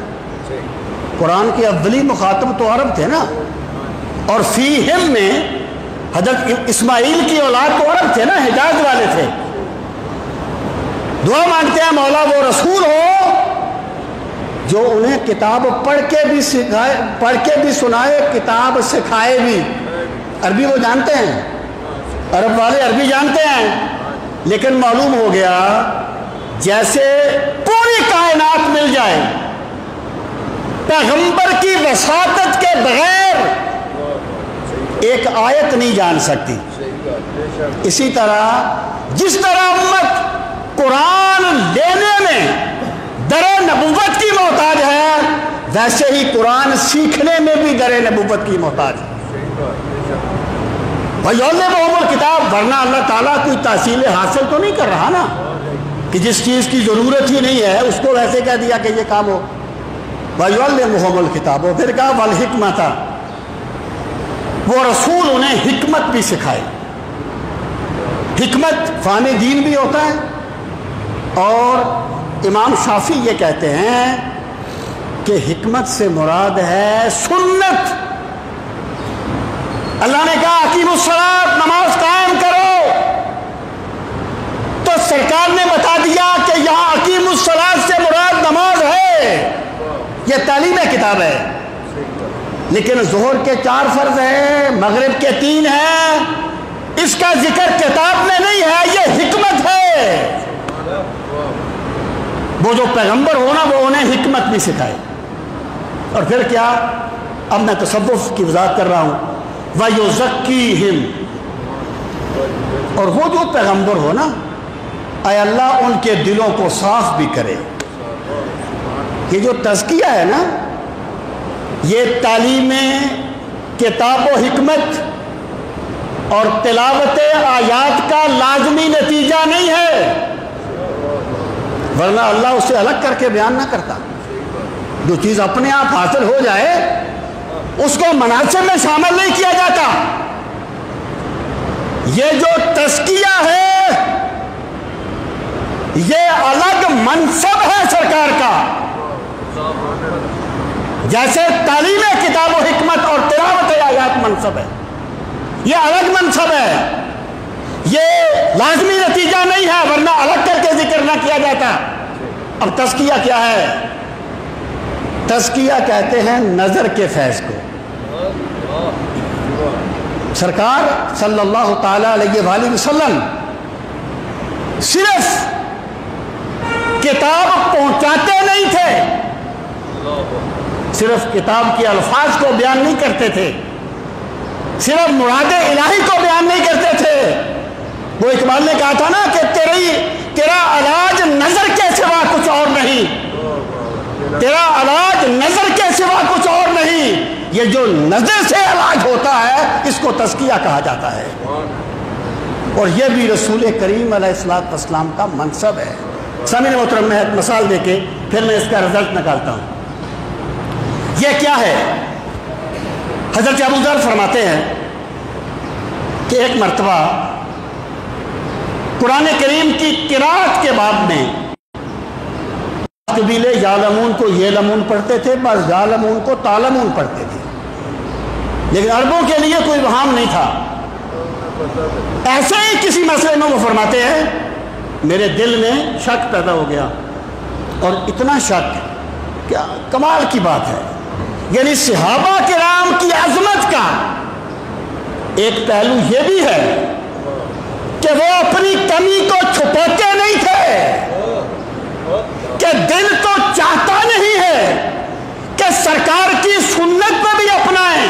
قرآن کے اولی مخاطب تو عرب تھے نا. اور فیہم میں حضرت اسماعیل کی اولاد تو عرب تھے نا، حجاز والے تھے. دعا مانگتے ہیں مولا وہ رسول ہو جو انہیں کتاب پڑھ کے بھی سنائے، کتاب سکھائے بھی. عربی وہ جانتے ہیں، عرب والے عربی جانتے ہیں، لیکن معلوم ہو گیا جیسے پوری کائنات مل جائے پیغمبر کی وساطت کے بغیر ایک آیت نہیں جان سکتی. اسی طرح جس طرح امت قرآن لینے میں در نبوت کی محتاج ہے، ویسے ہی قرآن سیکھنے میں بھی در نبوت کی محتاج ہے. وَيُعَلِّمُهُمُ الْكِتَابَ، ورنہ اللہ تعالیٰ کوئی تحصیل حاصل تو نہیں کر رہا نا کہ جس چیز کی ضرورت ہی نہیں ہے اس کو ویسے کہہ دیا کہ یہ کام ہو. وَيُعَلِّمُهُمُ الْكِتَابَ، پھر کہا وَالْحِكْمَةَ، وہ رسول انہیں حکمت بھی سکھائے. حکمت فہم دین بھی ہوتا ہے. اور امام شافعی یہ کہتے ہیں کہ حکمت سے مراد ہے سنت. اللہ نے کہا اقیموا الصلاۃ، نماز قائم کرو، تو سرکار نے بتا دیا کہ یہاں اقیموا الصلاۃ سے مراد نماز ہے. یہ تعلیم کتاب ہے. لیکن ظہر کے 4 فرض ہیں، مغرب کے 3 ہیں، اس کا ذکر کتاب میں نہیں ہے. یہ حکمت ہے. وہ جو پیغمبر ہونا وہ انہیں حکمت بھی سکھائے. اور پھر کیا؟ اب میں تصوف کی وضاحت کر رہا ہوں. وَيُزَكِّيهِمْ، اور وہ جو پیغمبر ہو نا، اے اللہ ان کے دلوں کو صاف بھی کرے. یہ جو تزکیہ ہے نا، یہ تعلیم کتاب و حکمت اور تلاوت آیات کا لازمی نتیجہ نہیں ہے، ورنہ اللہ اسے الگ کر کے بیان نہ کرتا. جو چیز اپنے آپ حاصل ہو جائے اس کو مناسب میں شامل نہیں کیا جاتا. یہ جو تزکیہ ہے یہ الگ منصب ہے سرکار کا. جیسے تعلیم کتاب و حکمت اور تلاوت آیات منصب ہے، یہ الگ منصب ہے، یہ لازمی نتیجہ نہیں ہے ورنہ الگ کر کے ذکر نہ کیا جاتا. اب تزکیہ کیا ہے؟ تزکیہ کہتے ہیں نظر کے فیض کو. سرکار صلی اللہ تعالی علیہ وآلہ وسلم صرف کتاب پہنچاتے نہیں تھے، صرف کتاب کے الفاظ کو بیان نہیں کرتے تھے، صرف مراد الہی کو بیان نہیں کرتے تھے. وہ اقبال نے کہا تھا نا کہ تیرا علاج نظر کے سوا کچھ اور نہیں، تیرا علاج نظر کے سوا کچھ اور نہیں. یہ جو نظر سے علاج ہوتا ہے اس کو تزکیہ کہا جاتا ہے، اور یہ بھی رسول کریم علیہ الصلوۃ والسلام کا منصب ہے. سامعین محترم، میں ایک مثال دے کے پھر میں اس کا رزلٹ نکالتا ہوں. یہ کیا ہے؟ حضرت ابو ذر فرماتے ہیں کہ ایک مرتبہ قرآن کریم کی قرات کے باب میں قبیلے یعلمون کو یعلمون پڑھتے تھے، بعض یعلمون کو تعلمون پڑھتے تھے، لیکن عربوں کے لیے کوئی وہام نہیں تھا. ایسے ہی کسی مسئلے میں وہ فرماتے ہیں میرے دل میں شک پیدا ہو گیا، اور اتنا شک کیا کمال کی بات ہے. یعنی صحابہ کرام کی عظمت کا ایک پہلو یہ بھی ہے کہ وہ اپنی کمی کو چھپاتے نہیں تھے، کہ دل تو چاہتا نہیں ہے کہ سرکار کی سنت میں بھی اپنائیں،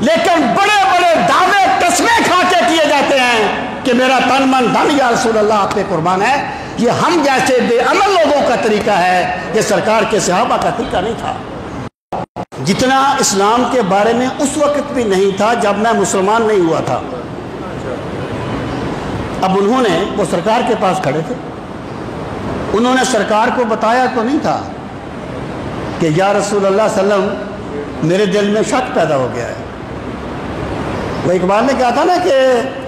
لیکن بڑے بڑے دعوے قسمیں کھا کے کیے جاتے ہیں کہ میرا تن من دھن یا رسول اللہ آپ پہ قربان ہے. یہ ہم جیسے بے عمل لوگوں کا طریقہ ہے، یہ سرکار کے صحابہ کا طریقہ نہیں تھا. جتنا اسلام کے بارے میں اس وقت بھی نہیں تھا جب میں مسلمان نہیں ہوا تھا. اب انہوں نے، وہ سرکار کے پاس کھڑے تھے، انہوں نے سرکار کو بتایا تو نہیں تھا کہ یا رسول اللہ صلی اللہ علیہ وسلم میرے دل میں شک پیدا ہو گیا ہے. وہ اقبال نے کہا تھا نا کہ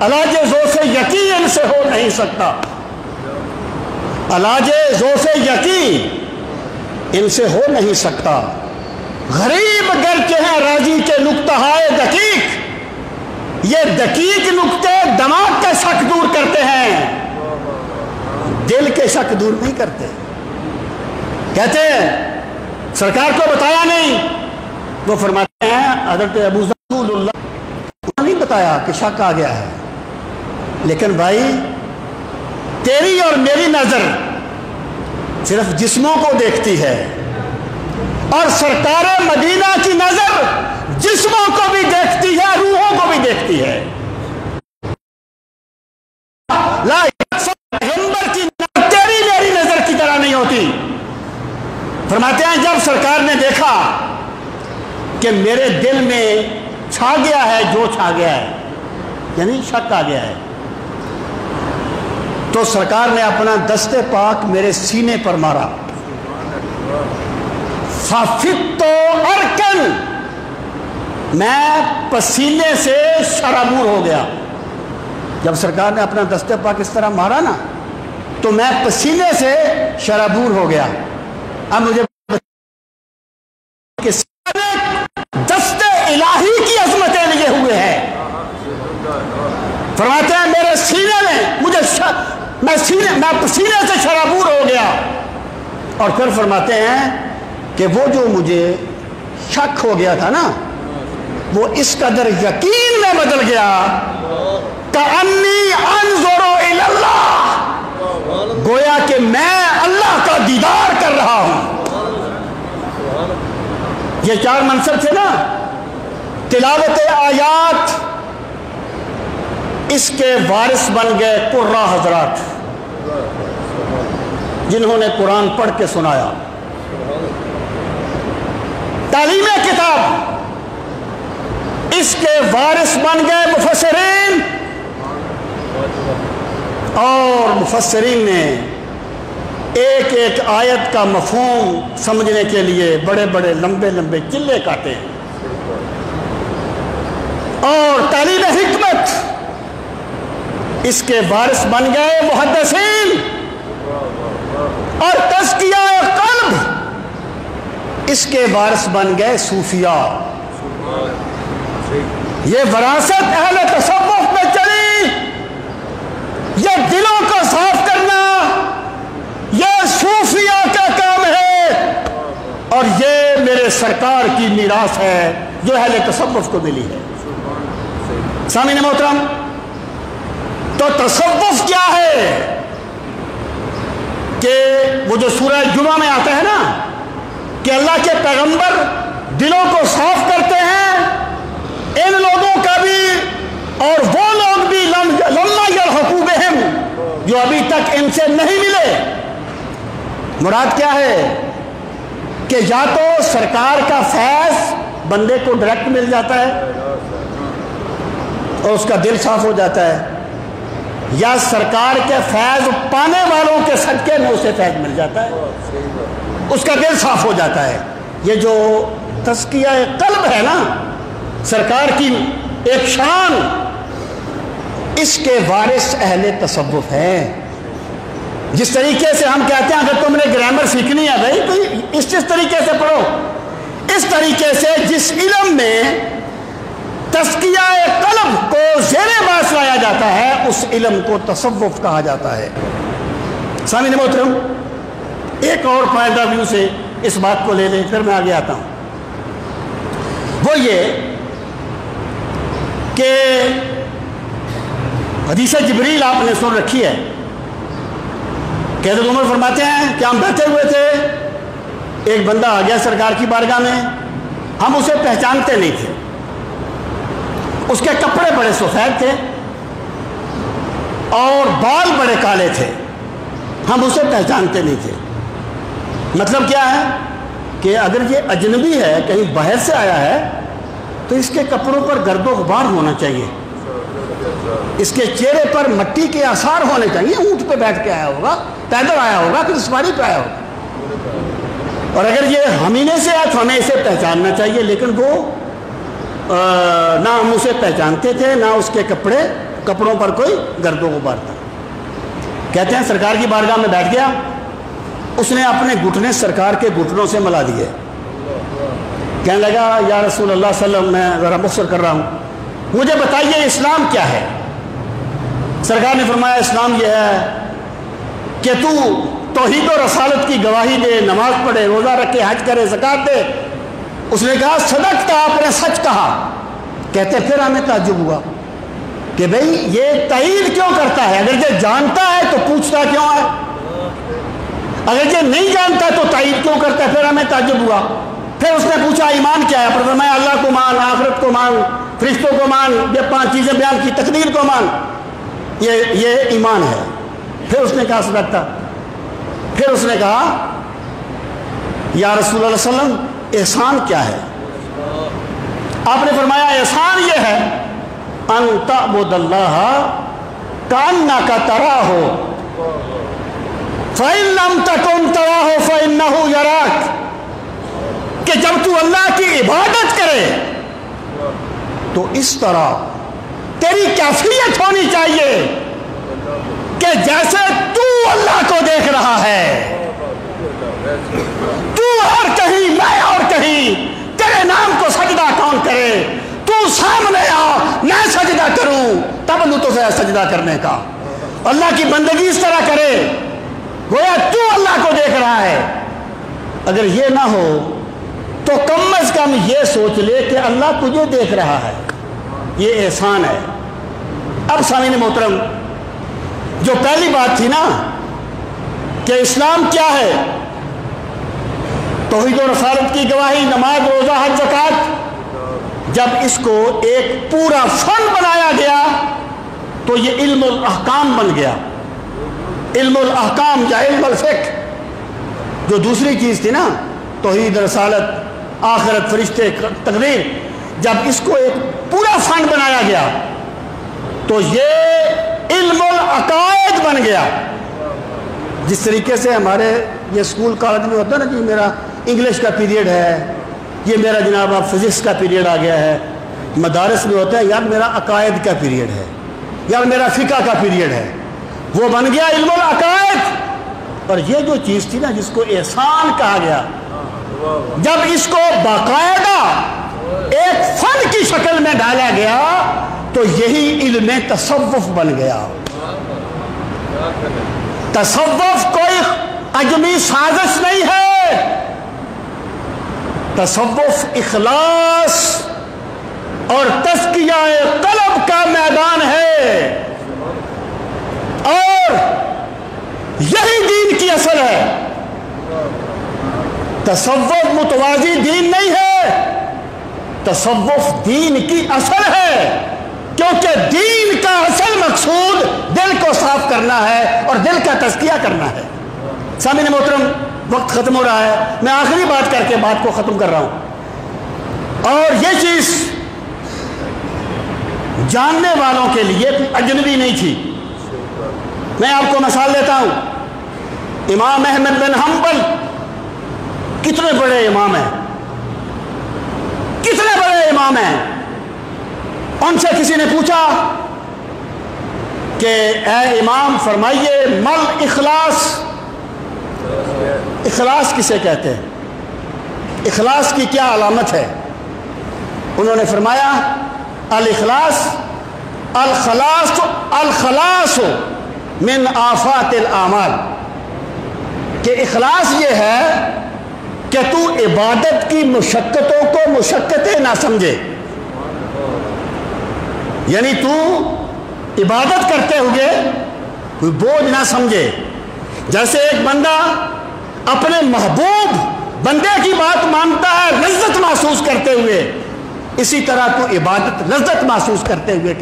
علاج زو سے یقین سے ہو نہیں سکتا، علاج زو سے یقین ان سے ہو نہیں سکتا. غریب گرچہ ہیں راضی کے نکتہ ہائے دقیق، یہ دقیق نکتے دماغ کا شک دور کرتے ہیں، دل کے شک دور نہیں کرتے. کہتے ہیں سرکار کو بتایا نہیں. وہ فرماتے ہیں حضرت ابو ذر رسول اللہ انہوں نے نہیں بتایا کہ شک آ گیا ہے، لیکن بھائی تیری اور میری نظر صرف جسموں کو دیکھتی ہے، اور سرکار مدینہ کی نظر جسموں کو بھی دیکھتی ہے، روحوں کو بھی دیکھتی ہے. لا پیغمبر کی نظر تیری میری نظر کی طرح نہیں ہوتی. فرماتے ہیں جب سرکار نے دیکھا کہ میرے دل میں چھا گیا ہے جو چھا گیا ہے، یعنی شک آ گیا ہے، تو سرکار نے اپنا دست پاک میرے سینے پر مارا. فَفِتُّ أَرْكَنْ، میں پسینے سے شرابور ہو گیا. جب سرکار نے اپنا دست پاک اس طرح مارا نا تو میں پسینے سے شرابور ہو گیا. اب مجھے دست الہی کی عظمتیں لیے ہوئے ہیں. فرماتے ہیں میرے سینے میں میں پسینے سے شرابور ہو گیا. اور پھر فرماتے ہیں کہ وہ جو مجھے شک ہو گیا تھا نا وہ اس قدر یقین میں بدل گیا کأنی انظر الی اللہ، گویا کہ میں اللہ کا دیدار کر رہا ہوں. یہ چار منصب تھے نا، تلاوت آیات، اس کے وارث بن گئے قرہ حضرات جنہوں نے قرآن پڑھ کے سنایا. تعلیم کتاب، اس کے وارث بن گئے مفسرین، اور مفسرین نے ایک ایک آیت کا مفہوم سمجھنے کے لیے بڑے بڑے لمبے لمبے چلے کاٹے اور تعلیم حکمت اس کے وارث بن گئے محدثین، اور تزکیہ قلب اس کے وارث بن گئے صوفیاء۔ یہ وراثت اہل تصوف میں چلی، یہ دلوں کو صاف کرنا یہ صوفیاء کا کام ہے، اور یہ میرے سرکار کی میراث ہے جو اہل تصوف کو ملی ہے۔ سامعین محترم، تو تصوف کیا ہے کہ وہ جو سورہ جمعہ میں آتا ہے نا کہ اللہ کے پیغمبر دلوں کو صاف کرتے ہیں، ان لوگوں کا بھی اور وہ لوگ بھی لما یلحقوا بہم جو ابھی تک ان سے نہیں ملے۔ مراد کیا ہے کہ یا تو سرکار کا فیض بندے کو ڈائریکٹ مل جاتا ہے اور اس کا دل صاف ہو جاتا ہے، یا سرکار کے فیض پانے والوں کے صدقے میں اسے فیض مل جاتا ہے، اس کا دل صاف ہو جاتا ہے۔ یہ جو تزکیہ قلب ہے نا، سرکار کی ایک شان، اس کے وارث اہل تصوف ہیں۔ جس طریقے سے ہم کہتے ہیں اگر تم نے گرامر سیکھنی ہے بھائی تو اس طریقے سے پڑھو، اس طریقے سے جس علم میں تزکیہ قلب کو زیر باس لایا جاتا ہے اس علم کو تصوف کہا جاتا ہے۔ سامعین محترم، ایک اور فائدہ ویو سے اس بات کو لے لیں، پھر میں آگے آتا ہوں۔ وہ یہ کہ حدیث جبریل آپ نے سن رکھی ہے کہ حضرت عمر فرماتے ہیں کہ ہم بیٹھے ہوئے تھے، ایک بندہ آ گیا سرکار کی بارگاہ میں، ہم اسے پہچانتے نہیں تھے، اس کے کپڑے بڑے سفید تھے اور بال بڑے کالے تھے، ہم اسے پہچانتے نہیں تھے۔ مطلب کیا ہے کہ اگر یہ اجنبی ہے، کہیں باہر سے آیا ہے، تو اس کے کپڑوں پر گرد و غبار ہونا چاہیے، اس کے چہرے پر مٹی کے آثار ہونے چاہیے، اونٹ پہ بیٹھ کے آیا ہوگا، پیدل آیا ہوگا، پھر سواری پہ آیا ہوگا، اور اگر یہ ہمینے سے آیا تو ہمیں اسے پہچاننا چاہیے، لیکن وہ نہ ہم اسے پہچانتے تھے، نہ اس کے کپڑوں پر کوئی گرد و غبار تھا۔ کہتے ہیں سرکار کی بارگاہ میں بیٹھ گیا، اس نے اپنے گھٹنے سرکار کے گھٹنوں سے ملا دیے، کہنے لگا یا رسول اللہ صلی اللہ علیہ وسلم، میں ذرا مختصر کر رہا ہوں، مجھے بتائیے اسلام کیا ہے؟ سرکار نے فرمایا اسلام یہ ہے کہ تو توحید و رسالت کی گواہی دے، نماز پڑھے، روزہ رکھے، حج کرے، زکات دے۔ اس نے کہا صدقت، آپ نے سچ کہا۔ کہتے پھر ہمیں تعجب ہوا کہ بھئی یہ تائید کیوں کرتا ہے؟ اگر یہ جانتا ہے تو پوچھتا کیوں ہے؟ اگر یہ نہیں جانتا ہے تو تائید کیوں کرتا ہے؟ پھر ہمیں تعجب ہوا۔ پھر اس نے پوچھا ایمان کیا ہے؟ پر فرمایا اللہ کو مان، آخرت کو مان، فرشتوں کو مان، یہ 5 چیزیں بیان کی، تقدیر کو مان، یہ ایمان ہے۔ پھر اس نے کہا صدقتا۔ پھر اس نے کہا یا رسول اللہ صلی اللہ علیہ وسلم احسان کیا ہے؟ آپ نے فرمایا احسان یہ ہے ان تعبد اللہ کأنک تراہ فإن لم تکن تراہ فإنہ یراک، کہ جب تو اللہ کی عبادت کرے تو اس طرح تیری کیفیت ہونی چاہیے کہ جیسے تو اللہ کو دیکھ رہا ہے، تو اور کہیں میں اور کہیں، تیرے نام کو سجدہ کون کرے؟ تو سامنے آ، میں سجدہ کروں، تب لطف ہے سجدہ کرنے کا۔ اللہ کی بندگی اس طرح کرے گویا تو اللہ کو دیکھ رہا ہے۔ اگر یہ نہ ہو تو کم از کم یہ سوچ لے کہ اللہ تجھے دیکھ رہا ہے، یہ احسان ہے۔ اب سامعین محترم، جو پہلی بات تھی نا کہ اسلام کیا ہے، توحید و رسالت کی گواہی، نماز، روزہ، حج، زکات، جب اس کو ایک پورا فن بنایا گیا تو یہ علم الاحکام بن گیا۔ علم الاحکام یا علم الفقہ، جو دوسری چیز تھی نا، توحید، رسالت، آخرت، فرشتے، تقدیر، جب اس کو ایک پورا فن بنایا گیا تو یہ علم العقائد بن گیا۔ جس طریقے سے ہمارے یہ اسکول کالج میں ہوتا ہے نا جی میرا انگلش کا پیریڈ ہے، یہ میرا جناب اب فزکس کا پیریڈ آ گیا ہے، مدارس میں ہوتا ہے یار میرا عقائد کا پیریڈ ہے، یار میرا فقہ کا پیریڈ ہے، وہ بن گیا علم العقائد۔ اور یہ جو چیز تھی نا جس کو احسان کہا گیا، جب اس کو باقاعدہ ایک فن کی شکل میں ڈالا گیا تو یہی علم تصوف بن گیا۔ تصوف کوئی عجمی سازش نہیں ہے، تصوف اخلاص اور تزکیہ قلب کا میدان ہے، اور یہی دین کی اصل ہے۔ تصوف متوازی دین نہیں ہے، تصوف دین کی اصل ہے، کیونکہ دین کا اصل مقصود دل کو صاف کرنا ہے اور دل کا تزکیہ کرنا ہے۔ سامعین محترم، وقت ختم ہو رہا ہے، میں آخری بات کر کے بات کو ختم کر رہا ہوں، اور یہ چیز جاننے والوں کے لیے اجنبی نہیں تھی۔ میں آپ کو مثال دیتا ہوں، امام احمد بن حنبل کتنے بڑے امام ہیں، کتنے بڑے امام ہیں۔ ان سے کسی نے پوچھا کہ اے امام فرمائیے مل اخلاص، اخلاص کسے کہتے ہیں، اخلاص کی کیا علامت ہے؟ انہوں نے فرمایا الاخلاص الخلاص الخلاص من آفات الاعمال، کہ اخلاص یہ ہے کہ تو عبادت کی مشقتوں کو مشقتیں نہ سمجھے، یعنی تو عبادت کرتے ہوئے کوئی بوجھ نہ سمجھے۔ جیسے ایک بندہ اپنے محبوب بندے کی بات مانتا ہے لذت محسوس کرتے ہوئے، اسی طرح تو عبادت لذت محسوس کرتے ہوئے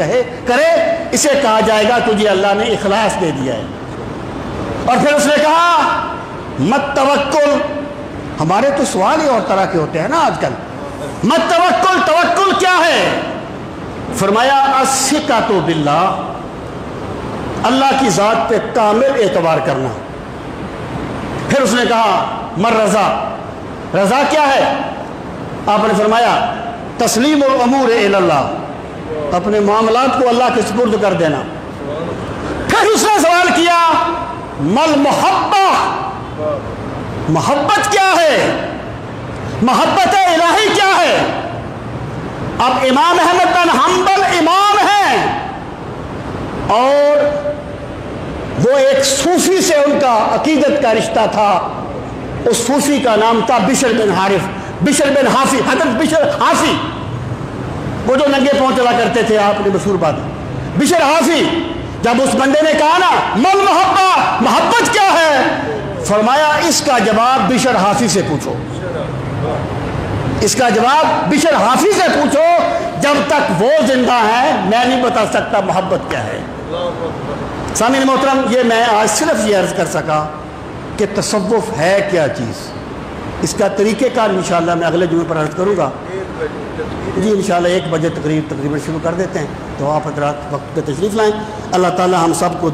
کرے، اسے کہا جائے گا تجھے اللہ نے اخلاص دے دیا ہے۔ اور پھر اس نے کہا مت توکل، ہمارے تو سوال ہی اور طرح کے ہوتے ہیں نا آج کل، مت توکل، توکل کیا ہے؟ فرمایا الثقۃ باللہ، اللہ کی ذات پہ کامل اعتبار کرنا۔ پھر اس نے کہا مر رضا، رضا کیا ہے؟ آپ نے فرمایا تسلیم الامور الی اللہ، اپنے معاملات کو اللہ کے سپرد کر دینا۔ پھر اس نے سوال کیا مل محبہ، محبت کیا ہے، محبت الہی کیا ہے؟ اب امام احمد بن حنبل امام ہیں، اور وہ ایک صوفی سے ان کا عقیدت کا رشتہ تھا، اس صوفی کا نام تھا بشر بن حارث، بشر بن حافی، حضرت بشر حافی، وہ جو ننگے پاؤں چلا کرتے تھے، آپ نے مشہور بات، بشر حافی۔ جب اس بندے نے کہا نا مل محبہ، محبت کیا ہے؟ فرمایا اس کا جواب بشر حافی سے پوچھو، اس کا جواب بشر حافی سے پوچھو، جب تک وہ زندہ ہیں میں نہیں بتا سکتا محبت کیا ہے۔ سامعین محترم، یہ میں آج صرف یہ عرض کر سکا کہ تصوف ہے کیا چیز، اس کا طریقہ کار انشاءاللہ میں اگلے جمعے پر عرض کروں گا جی، انشاءاللہ 1 بجے تقریباً شروع کر دیتے ہیں، تو آپ حضرات وقت پہ تشریف لائیں۔ اللہ تعالی ہم سب کو